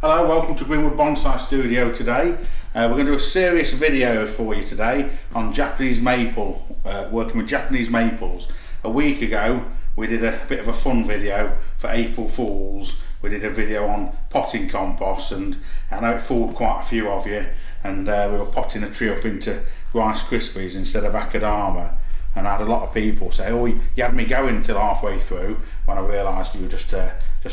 Hello, welcome to Greenwood Bonsai Studio today. We're going to do a serious video for you today on Japanese maple, working with Japanese maples. A week ago we did a bit of a fun video for April Fools. We did a video on potting compost, and I know it fooled quite a few of you, and we were potting a tree up into Rice Krispies instead of Akadama. And I had a lot of people say, oh, you had me going until halfway through, when I realised you were just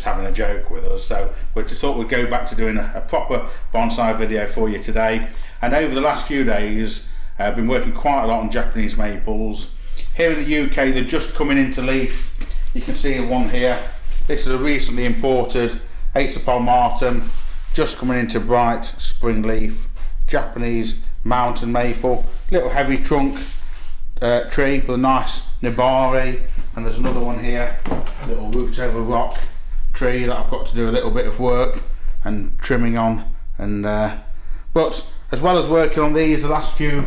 having a joke with us. So we just thought we'd go back to doing a proper bonsai video for you today. And over the last few days I've been working quite a lot on Japanese maples. Here in the UK they're just coming into leaf. You can see one here. This is a recently imported Aesthetically, just coming into bright spring leaf. Japanese mountain maple, little heavy trunk tree with a nice nibari, and there's another one here, little roots over rock tree that I've got to do a little bit of work and trimming on. And but as well as working on these, the last few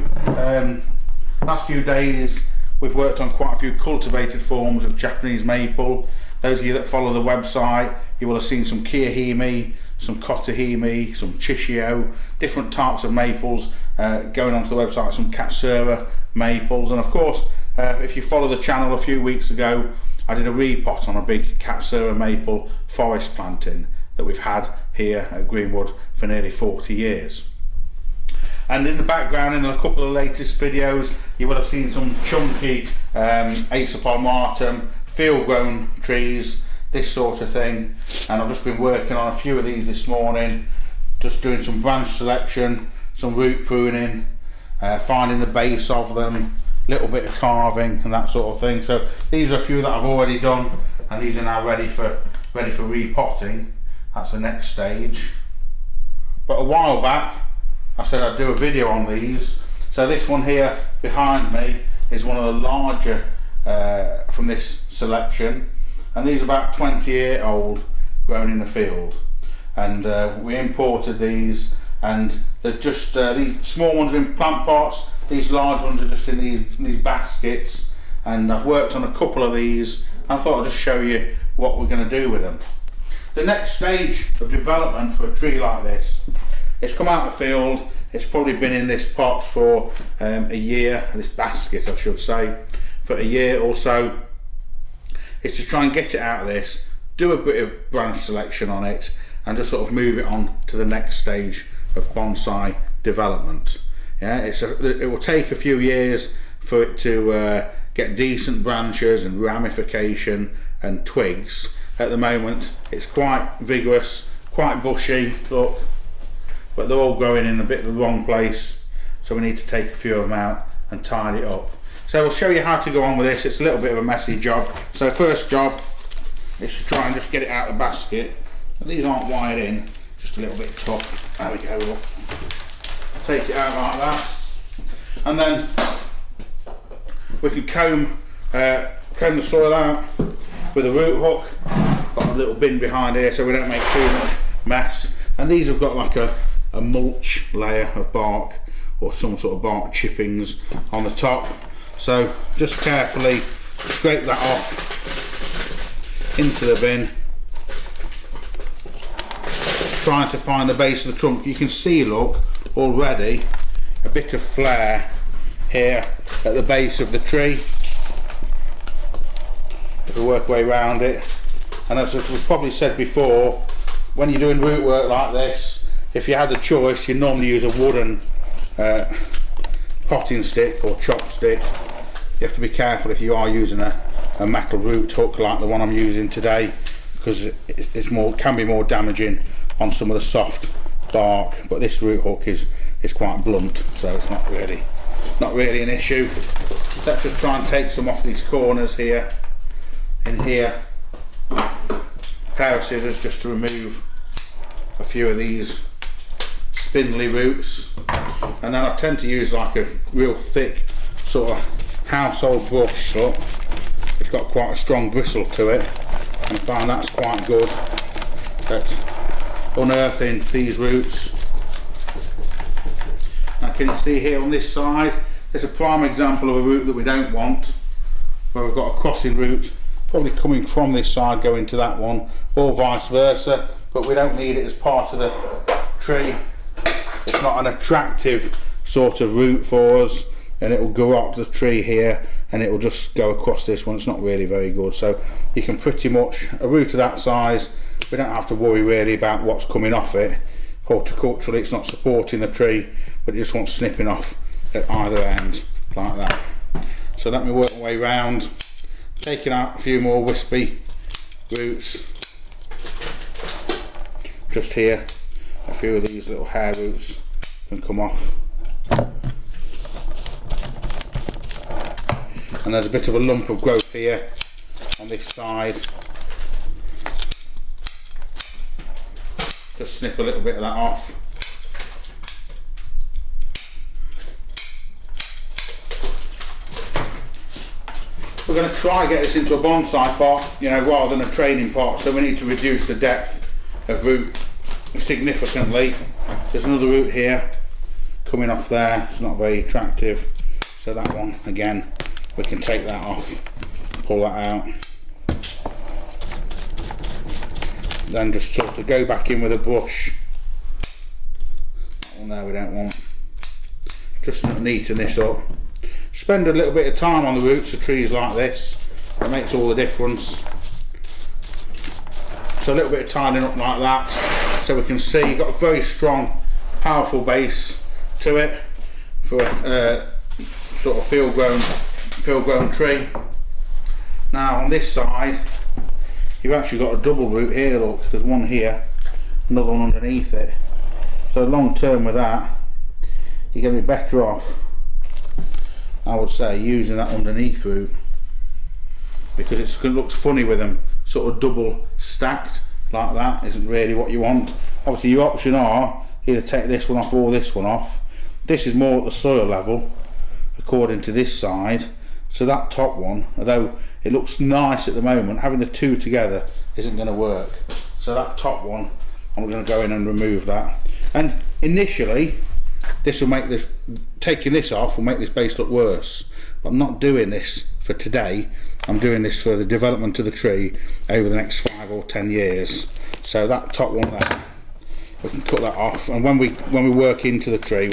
days we've worked on quite a few cultivated forms of Japanese maple. Those of you that follow the website, you will have seen some Kiyohime, some Kotahime, some Chishio, different types of maples going onto the website, some Katsura maples. And of course, if you follow the channel, a few weeks ago I did a repot on a big Katsura maple forest planting that we've had here at Greenwood for nearly 40 years. And in the background, in a couple of latest videos, you will have seen some chunky Aesthetically field grown trees, this sort of thing. And I've just been working on a few of these this morning, just doing some branch selection, some root pruning, finding the base of them, little bit of carving and that sort of thing. So these are a few that I've already done, and these are now ready for repotting. That's the next stage. But a while back I said I'd do a video on these. So this one here behind me is one of the larger from this selection, and these are about 20-year old, grown in the field. And we imported these, and they're just these small ones are in plant pots, these large ones are just in these baskets. And I've worked on a couple of these, and I thought I'd just show you what we're going to do with them. The next stage of development for a tree like this, it's come out of the field, it's probably been in this pot for a year, this basket I should say, for a year or so. It's to try and get it out of this, do a bit of branch selection on it, and just sort of move it on to the next stage of bonsai development. Yeah, it will take a few years for it to get decent branches and ramification and twigs. At the moment it's quite vigorous, quite bushy, look, but they're all growing in a bit of the wrong place, so we need to take a few of them out and tidy it up. So we'll show you how to go on with this. It's a little bit of a messy job. So first job is to try and just get it out of the basket. These aren't wired in, just a little bit tough. There we go, look. Take it out like that, and then we can comb the soil out with a root hook. Got a little bin behind here so we don't make too much mess. And these have got like a mulch layer of bark or some sort of bark chippings on the top. So just carefully scrape that off into the bin, trying to find the base of the trunk. You can see, look, already a bit of flare here at the base of the tree. If we work our way around it, and as we've probably said before, when you're doing root work like this, if you had the choice, you normally use a wooden potting stick or chopstick. You have to be careful if you are using a metal root hook like the one I'm using today, because it's can be more damaging on some of the soft bark. But this root hook is quite blunt, so it's not really an issue. Let's just try and take some off these corners here. In here, pair of scissors just to remove a few of these spindly roots, and then I tend to use like a real thick sort of household brush. Look, it's got quite a strong bristle to it, and I find that's quite good at unearthing these roots. Now can you see here on this side, there's a prime example of a root that we don't want, where we've got a crossing root probably coming from this side going to that one, or vice versa. but we don't need it as part of the tree. It's not an attractive sort of root for us, and it will go up the tree here and it will just go across this one. It's not really very good. So you can pretty much, a root of that size, we don't have to worry really about what's coming off it. Horticulturally it's not supporting the tree, but it just wants snipping off at either end like that. So let me work my way round, taking out a few more wispy roots. Just here, a few of these little hair roots can come off. And there's a bit of a lump of growth here on this side. Just snip a little bit of that off. We're going to try and get this into a bonsai pot, you know, rather than a training pot, so we need to reduce the depth of root significantly. There's another root here coming off there, it's not very attractive, so that one again we can take that off, pull that out, then just sort of go back in with a brush. That one there we don't want. Just neaten this up. Spend a little bit of time on the roots of trees like this, it makes all the difference. So a little bit of tidying up like that, so we can see you've got a very strong, powerful base to it for a sort of field grown tree. Now on this side, you've actually got a double root here. Look, there's one here, another one underneath it. So long term with that, you're going to be better off, I would say, using that underneath root, because it looks funny with them sort of double stacked like that. Isn't really what you want. Obviously your option are either take this one off or this one off. This is more at the soil level according to this side, so that top one, although it looks nice at the moment, having the two together isn't going to work. So that top one, I'm going to go in and remove that, and initially this will make this, taking this off will make this base look worse, but I'm not doing this for today. I'm doing this for the development of the tree over the next 5 or 10 years. So that top one there, we can cut that off, and when we work into the tree,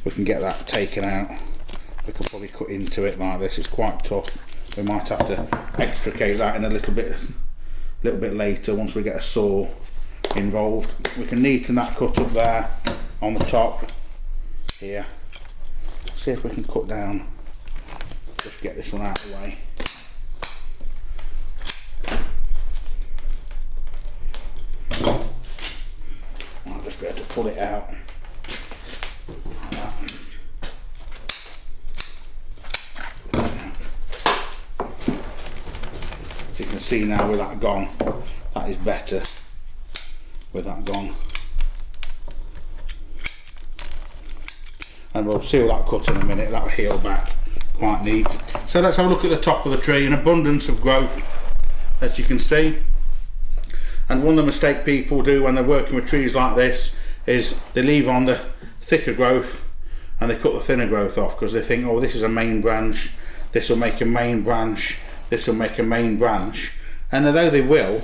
we can get that taken out. We can probably cut into it like this. It's quite tough. We might have to extricate that in a little bit later once we get a saw involved. We can neaten that cut up there on the top here. See if we can cut down. Just get this one out of the way. I'll just be able to pull it out like that. As you can see now with that gone, that is better with that gone. And we'll seal that cut in a minute, that'll heal back quite neat. So let's have a look at the top of the tree. An abundance of growth, as you can see. And one of the mistakes people do when they're working with trees like this is they leave on the thicker growth and they cut the thinner growth off, because they think, oh, this is a main branch, this will make a main branch, this will make a main branch. And although they will,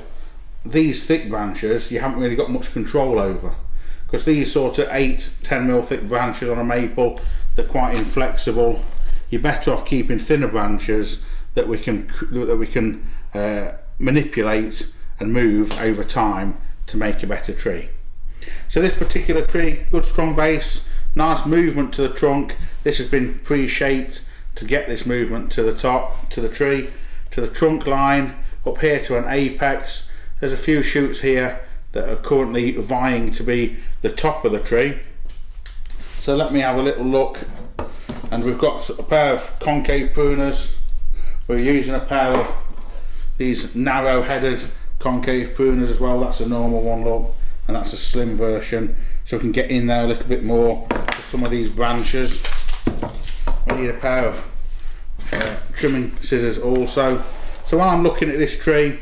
these thick branches you haven't really got much control over, because these sort of 8-10 mil thick branches on a maple, they're quite inflexible. You're better off keeping thinner branches that we can manipulate and move over time to make a better tree. So this particular tree, good strong base, nice movement to the trunk. This has been pre-shaped to get this movement to the top, to the tree, to the trunk line, up here to an apex. There's a few shoots here that are currently vying to be the top of the tree. So let me have a little look. And we've got a pair of concave pruners. We're using a pair of these narrow headed concave pruners as well. That's a normal one, look, and that's a slim version, so we can get in there a little bit more with some of these branches. We need a pair of trimming scissors also. So when I'm looking at this tree,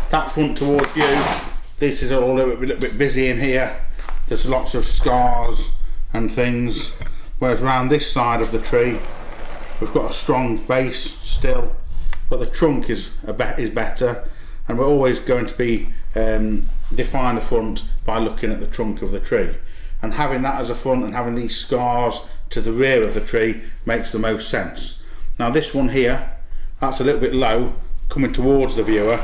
that front towards you, this is all a little bit busy in here. There's lots of scars and things, whereas around this side of the tree we've got a strong base still, but the trunk is better, and we're always going to be define the front by looking at the trunk of the tree, and having that as a front and having these scars to the rear of the tree makes the most sense. Now this one here, that's a little bit low coming towards the viewer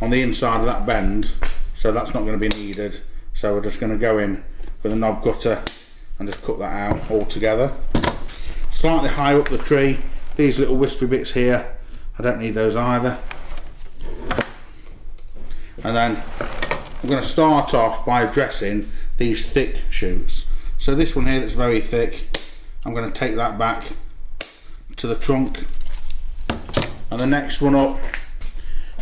on the inside of that bend, so that's not going to be needed. So we're just going to go in with a knob cutter and just cut that out all together. Slightly high up the tree, these little wispy bits here, I don't need those either. And then I'm going to start off by addressing these thick shoots. So this one here that's very thick, I'm going to take that back to the trunk, and the next one up,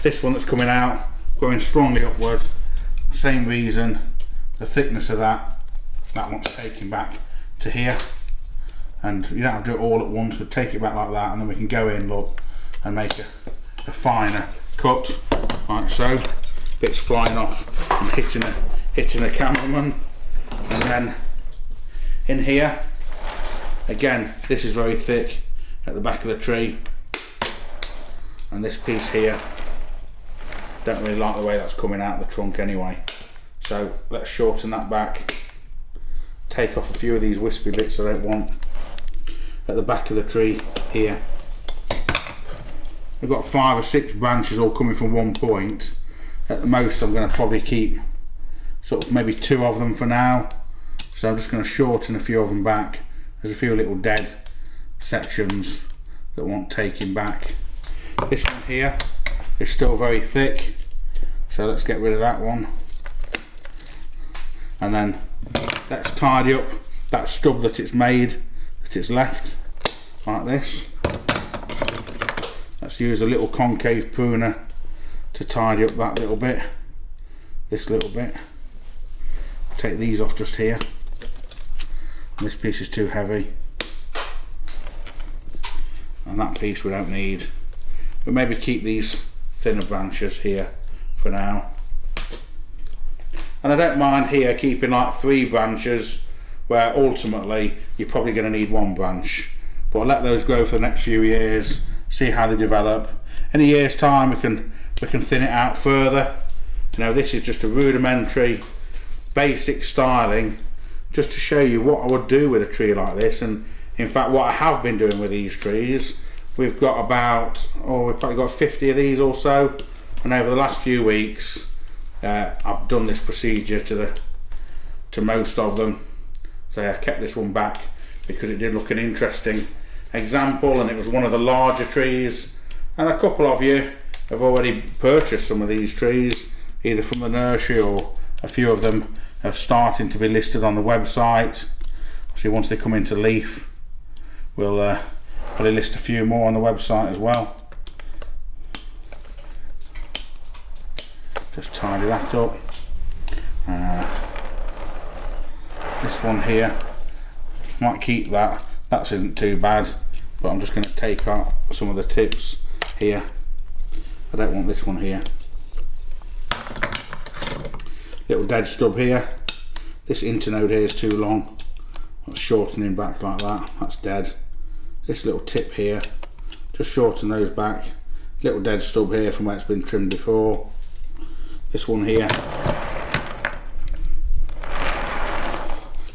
this one that's coming out, going strongly upward, same reason, the thickness of that one's taken back to here, and you don't have to do it all at once, we'll take it back like that, and then we can go in, look, and make a finer cut, like so. Bits flying off and hitting a cameraman. And then in here, again, this is very thick at the back of the tree, and this piece here, don't really like the way that's coming out of the trunk anyway, so let's shorten that back, take off a few of these wispy bits I don't want at the back of the tree here. We've got 5 or 6 branches all coming from one point. At the most I'm going to probably keep sort of maybe 2 of them for now, so I'm just going to shorten a few of them back. There's a few little dead sections that want taking back. This one here is still very thick, so let's get rid of that one, and then let's tidy up that stub that it's made, that it's left, like this. Let's use a little concave pruner to tidy up that little bit, this little bit. Take these off just here, and this piece is too heavy, and that piece we don't need. But maybe keep these thinner branches here for now. And I don't mind here keeping like 3 branches, where ultimately you're probably going to need 1 branch, but I'll let those grow for the next few years, see how they develop. In a year's time we can thin it out further. You know, this is just a rudimentary basic styling just to show you what I would do with a tree like this. And in fact what I have been doing with these trees, we've got about, we've probably got 50 of these or so, and over the last few weeks I've done this procedure to most of them. So I kept this one back because it did look an interesting example, and it was one of the larger trees, and a couple of you have already purchased some of these trees either from the nursery, or a few of them are starting to be listed on the website. So once they come into leaf, we'll probably list a few more on the website as well. Just tidy that up. This one here, might keep that, that isn't too bad, but I'm just going to take out some of the tips here. I don't want this one here. Little dead stub here. This internode here is too long. That's shortening back like that, that's dead. This little tip here, just shorten those back. Little dead stub here from where it's been trimmed before. This one here,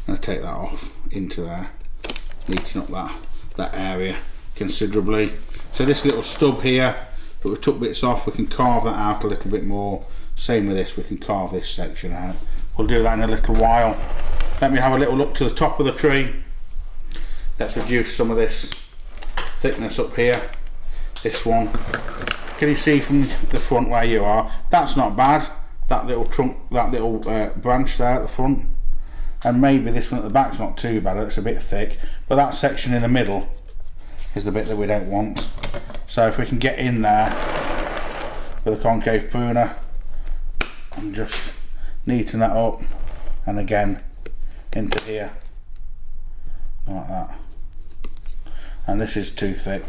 I'm going to take that off into there, neaten up that area considerably. So this little stub here that we took bits off, we can carve that out a little bit more. Same with this, we can carve this section out. We'll do that in a little while. Let me have a little look to the top of the tree. Let's reduce some of this thickness up here. This one, can you see from the front where you are? That's not bad, that little trunk, that little branch there at the front. And maybe this one at the back's not too bad, it's a bit thick, but that section in the middle is the bit that we don't want. So if we can get in there with a concave pruner and just neaten that up, and again into here like that. And this is too thick.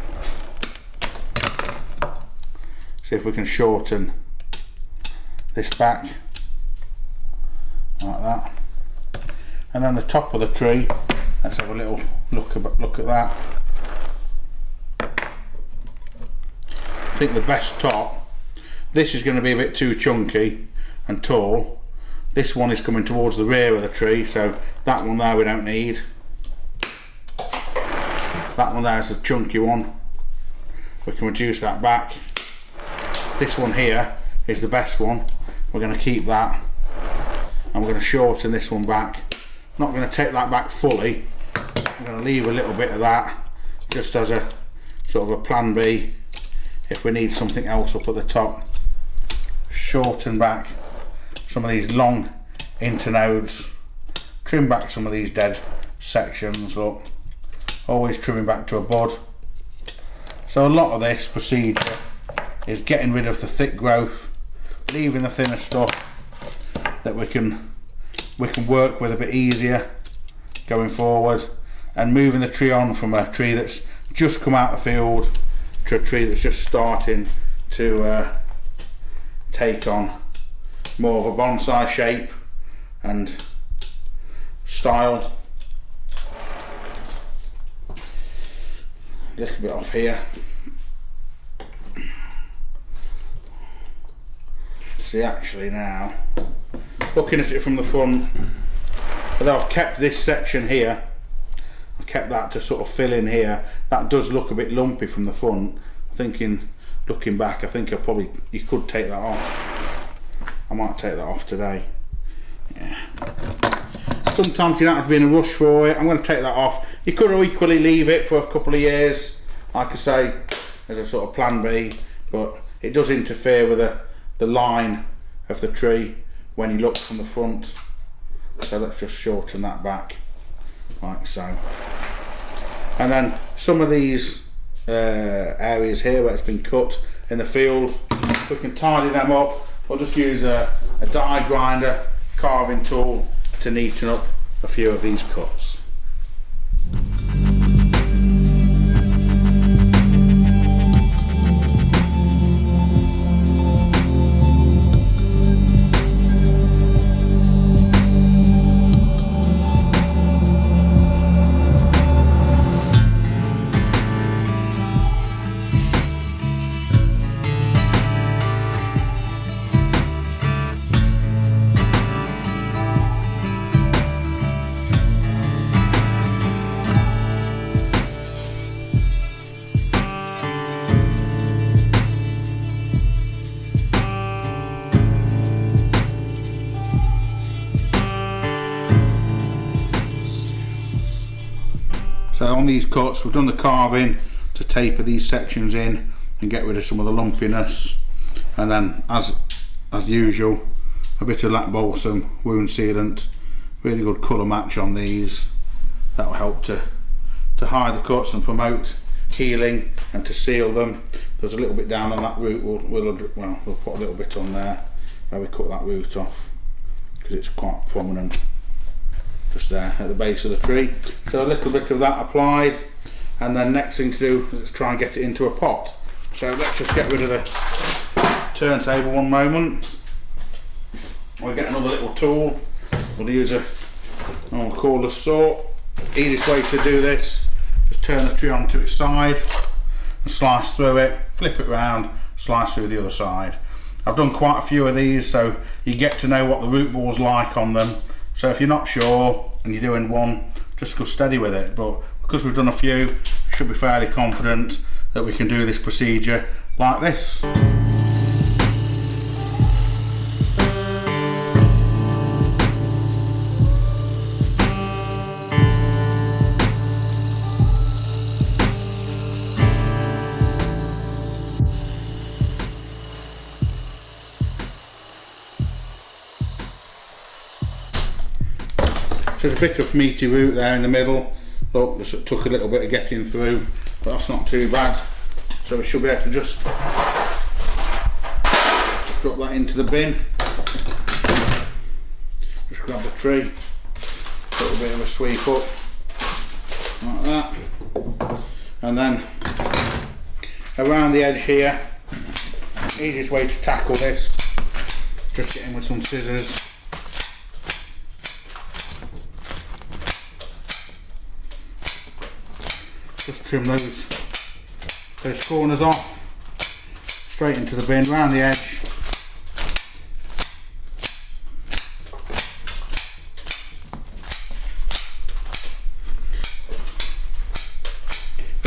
See if we can shorten this back like that. And then the top of the tree, let's have a little look at that. I think the best top, this is going to be a bit too chunky, and tall. This one is coming towards the rear of the tree, so that one there we don't need. That one there is a chunky one. We can reduce that back. This one here is the best one. We're going to keep that, and we're going to shorten this one back. Not going to take that back fully. I'm going to leave a little bit of that just as a sort of a plan B if we need something else up at the top. Shorten back some of these long internodes, trim back some of these dead sections. Look, always trimming back to a bud. So a lot of this procedure is getting rid of the thick growth, leaving the thinner stuff that we can work with a bit easier going forward, and moving the tree on from a tree that's just come out of the field to a tree that's just starting to take on more of a bonsai shape and style. A little bit off here. See, actually now, looking at it from the front, although I've kept this section here, I kept that to sort of fill in here, that does look a bit lumpy from the front. I'm thinking, looking back, I think you could take that off. I might take that off today. Yeah. Sometimes you don't have to be in a rush for it. I'm going to take that off. You could equally leave it for a couple of years, like I say, as a sort of plan B, but it does interfere with the line of the tree when you look from the front. So let's just shorten that back like so. And then some of these areas here where it's been cut in the field, we can tidy them up. We'll just use a die grinder carving tool to neaten up a few of these cuts. So on these cuts, we've done the carving to taper these sections in and get rid of some of the lumpiness, and then as usual, a bit of lac balsam wound sealant. Really good colour match on these. That will help to hide the cuts and promote healing and to seal them. There's a little bit down on that root. We'll put a little bit on there where we cut that root off because it's quite prominent. Just there at the base of the tree. So a little bit of that applied, and then next thing to do is try and get it into a pot. So let's just get rid of the turntable one moment. We'll get another little tool. We'll use a cordless saw. Easiest way to do this, just turn the tree onto its side and slice through it, flip it round, slice through the other side. I've done quite a few of these, so you get to know what the root ball's like on them. So if you're not sure and you're doing one, just go steady with it. But because we've done a few, we should be fairly confident that we can do this procedure like this. There's a bit of meaty root there in the middle. Look, just took a little bit of getting through, but that's not too bad. So we should be able to just drop that into the bin. Just grab the tree, a little bit of a sweep up, like that. And then around the edge here, easiest way to tackle this, just get in with some scissors. Just trim those corners off, straight into the bin, round the edge.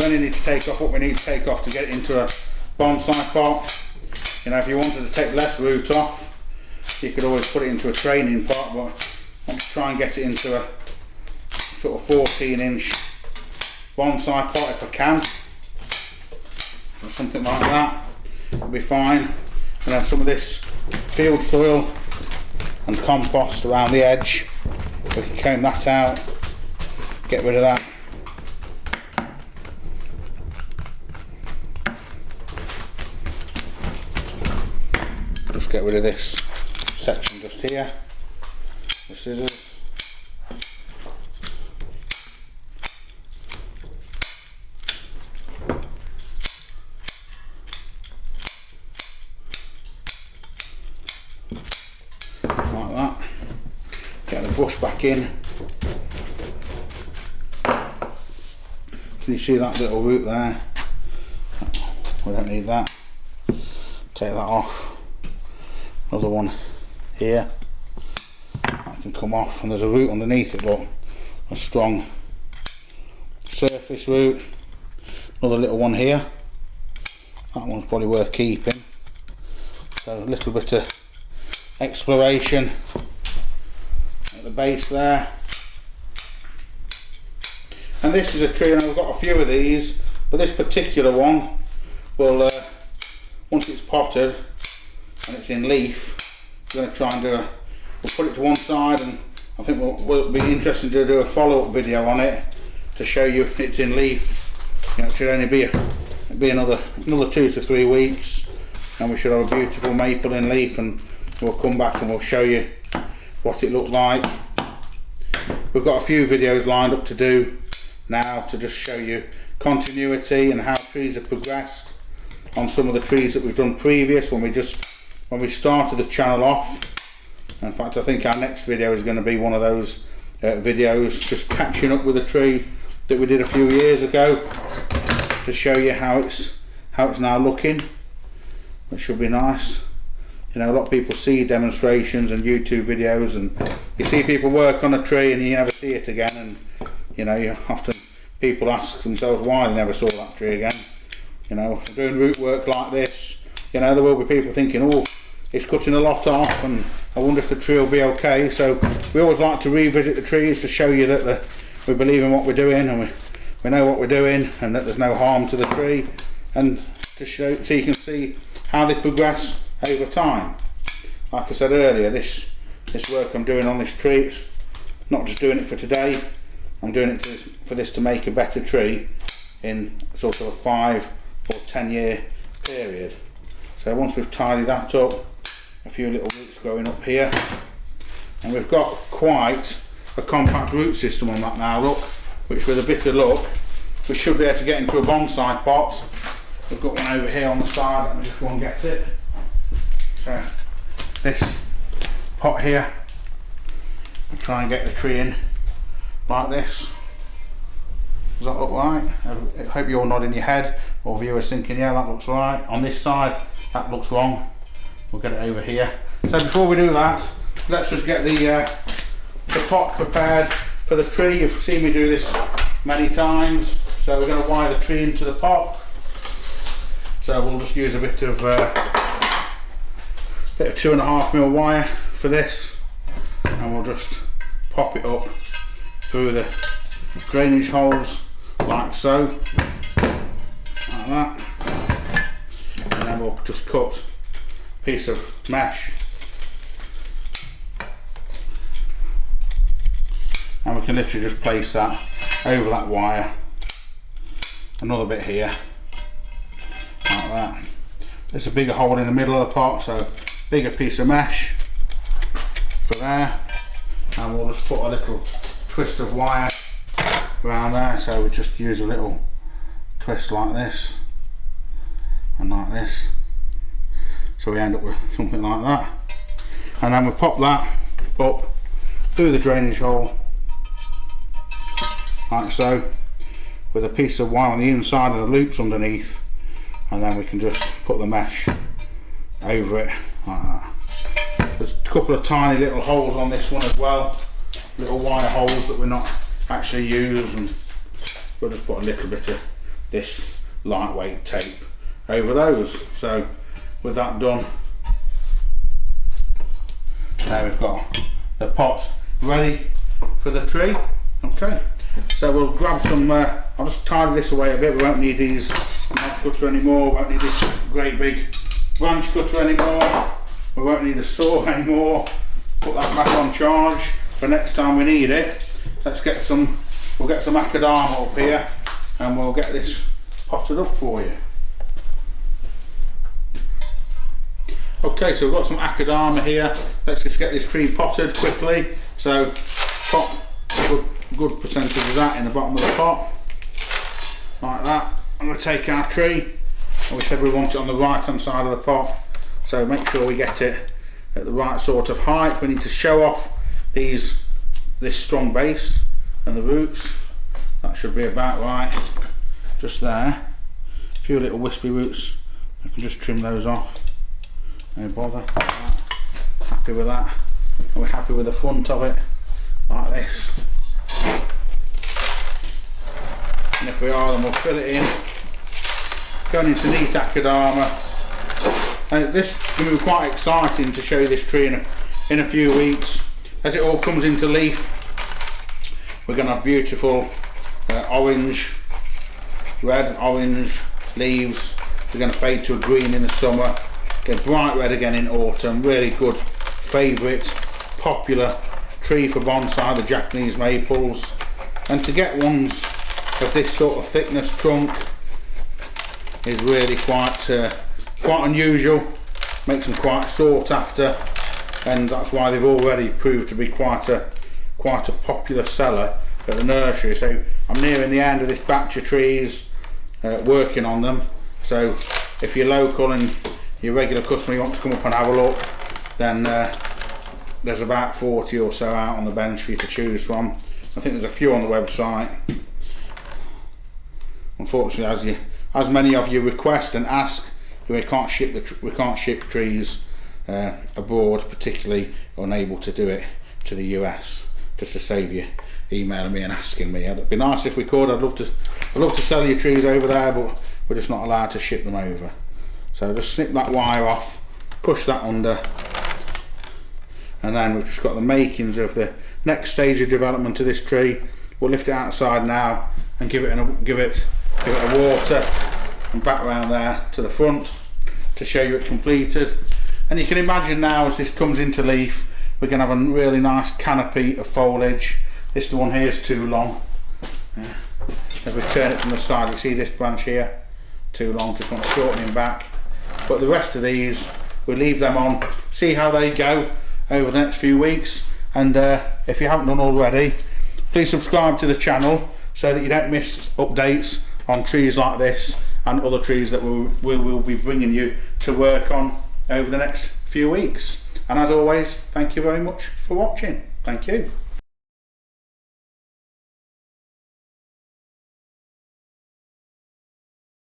only need to take off what we need to take off to get it into a bonsai pot. You know, if you wanted to take less root off, you could always put it into a training pot, but I want to try and get it into a sort of 14-inch bonsai pot if I can, or something like that. It'll be fine. And then some of this field soil and compost around the edge, we can comb that out, get rid of that. Just get rid of this section just here, the scissors. Like that. Get the bush back in. Can you see that little root there? We don't need that. Take that off. Another one here. That can come off, and there's a root underneath it, but a strong surface root. Another little one here. That one's probably worth keeping. So a little bit of exploration at the base there. And this is a tree, and I've got a few of these, but this particular one will, once it's potted and it's in leaf, we're going to try and we'll put it to one side, and I think we'll be interested to do a follow-up video on it to show you if it's in leaf. You know, it should only be another 2 to 3 weeks, and we should have a beautiful maple in leaf, and we'll come back and we'll show you what it looked like. We've got a few videos lined up to do now to just show you continuity and how trees have progressed on some of the trees that we've done previous when we started the channel off. In fact, I think our next video is going to be one of those videos just catching up with a tree that we did a few years ago to show you how it's now looking. That should be nice. You know, a lot of people see demonstrations and YouTube videos, and you see people work on a tree and you never see it again, and you know, often people ask themselves why they never saw that tree again. You know, doing root work like this, you know, there will be people thinking, oh, it's cutting a lot off, and I wonder if the tree will be okay. So we always like to revisit the trees to show you that we believe in what we're doing, and we know what we're doing, and that there's no harm to the tree, and to show so you can see how they progress over time. Like I said earlier, this work I'm doing on this tree, it's not just doing it for today. I'm doing it for this to make a better tree in sort of a 5 or 10 year period. So once we've tidied that up, a few little roots growing up here, and we've got quite a compact root system on that now, look, which with a bit of luck we should be able to get into a bonsai pot. We've got one over here on the side, let me just go and get it. So this pot here, we'll try and get the tree in like this. Does that look right? I hope you're nodding your head, or viewers thinking, yeah, that looks right. On this side, that looks wrong. We'll get it over here. So before we do that, let's just get the pot prepared for the tree. You've seen me do this many times. So we're going to wire the tree into the pot. So we'll just use a bit of 2.5mm wire for this, and we'll just pop it up through the drainage holes like so, like that, and then we'll just cut a piece of mesh, and we can literally just place that over that wire. Another bit here like that. There's a bigger hole in the middle of the pot, so bigger piece of mesh for there, and we'll just put a little twist of wire around there. So we just use a little twist like this and like this, so we end up with something like that, and then we pop that up through the drainage hole like so, with a piece of wire on the inside of the loops underneath, and then we can just put the mesh over it like that. There's a couple of tiny little holes on this one as well, little wire holes that we're not actually used, and we'll just put a little bit of this lightweight tape over those. So with that done, now we've got the pot ready for the tree. Okay, so we'll grab some, I'll just tidy this away a bit. We won't need these knob cutter anymore, won't need this great big branch cutter anymore, we won't need a saw anymore. Put that back on charge for next time we need it. Let's get some, we'll get some macadam up here and we'll get this potted up for you. Okay, so we've got some macadam here. Let's just get this tree potted quickly. So pop a good percentage of that in the bottom of the pot, like that. And we'll take our tree, and we said we want it on the right hand side of the pot, so make sure we get it at the right sort of height. We need to show off this strong base and the roots. That should be about right, just there. A few little wispy roots, I can just trim those off, no bother. Happy with that. And we're happy with the front of it, like this. And if we are, then we'll fill it in, going into neat akadama. And this is going to be quite exciting to show you this tree in a few weeks. As it all comes into leaf, we're going to have beautiful orange, red, orange leaves. They're going to fade to a green in the summer, get bright red again in autumn. Really good favourite, popular tree for bonsai, the Japanese maples. And to get ones of this sort of thickness trunk is really quite unusual, makes them quite sought after, and that's why they've already proved to be quite a popular seller at the nursery. So I'm nearing the end of this batch of trees, working on them. So if you're local and you're a regular customer, you want to come up and have a look, then there's about 40 or so out on the bench for you to choose from. I think there's a few on the website. Unfortunately, as many of you request and ask, we can't ship trees abroad, particularly unable to do it to the US, just to save you emailing me and asking me. It'd be nice if we could. I'd love to sell your trees over there, but we're just not allowed to ship them over. So just snip that wire off, push that under, and then we've just got the makings of the next stage of development of this tree. We'll lift it outside now and give it a water, and back around there to the front to show you it completed. And you can imagine now, as this comes into leaf, we're going to have a really nice canopy of foliage. This one here is too long. As we turn it from the side, you see this branch here, too long, just want shortening back. But the rest of these, we'll leave them on, see how they go over the next few weeks. And if you haven't done already, please subscribe to the channel so that you don't miss updates on trees like this and other trees that we will be bringing you to work on over the next few weeks. And as always, thank you very much for watching. Thank you.